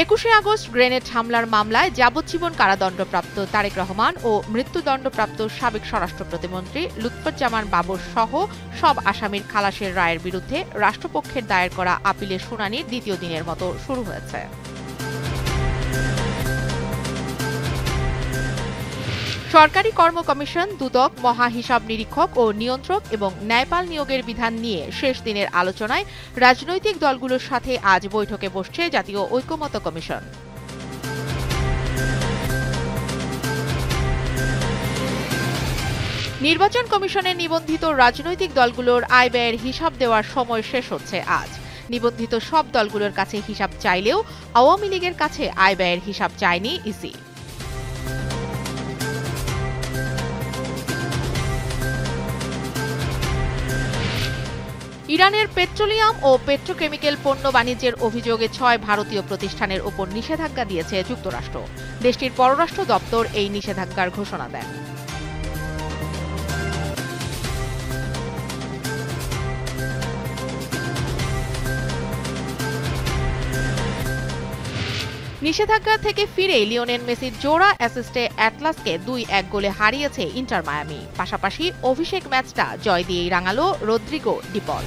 ২১শে August grenade হামলার মামলায় যাবজ্জীবন কারাদণ্ডপ্রাপ্ত তারেক রহমান ও মৃত্যুদণ্ডপ্রাপ্ত সাবেক স্বরাষ্ট্র প্রতিমন্ত্রী লুৎফুজ্জামান বাবর সহ সব আসামির খালাসের রায়ের বিরুদ্ধে রাষ্ট্রপক্ষের দায়ের করা আপিলের শুনানির দ্বিতীয় দিনের মতো শুরু হয়েছে। সরকারি কর্ম কমিশন, দুদক, মহা হিসাব নিরীক্ষক ও নিয়ন্ত্রক এবং ন্যায়পাল নিয়োগের বিধান নিয়ে শেষ দিনের আলোচনায় রাজনৈতিক দলগুলোর সাথে আজ বৈঠকে বসছে জাতীয় ঐকমত্য কমিশন। নির্বাচন কমিশনের নিবন্ধিত রাজনৈতিক দলগুলোর আয় ব্যয়ের হিসাব দেওয়ার সময় শেষ হচ্ছে আজ। নিবন্ধিত সব দলগুলোর কাছে হিসাব চাইলেও আওয়ামী লীগের কাছে আয় ব্যয়ের হিসাব চায়নি ইসি। ইরানের পেট্রোলিয়াম ও পেট্রোকেমিক্যাল পণ্য বাণিজ্যের অভিযোগে ৬ ভারতীয় প্রতিষ্ঠানের ওপর নিষেধাজ্ঞা দিয়েছে যুক্তরাষ্ট্র। দেশটির পররাষ্ট্র দপ্তর এই নিষেধাজ্ঞার ঘোষণা দেন। নিষেধাজ্ঞা থেকে ফিরে লিওনেল মেসির জোড়া অ্যাসিস্টে অ্যাটলাসকে ২-১ গোলে হারিয়েছে ইন্টার মায়ামি। পাশাপাশি অভিষেক ম্যাচটা জয় দিয়েই রাঙালো রদ্রিগো ডিপল।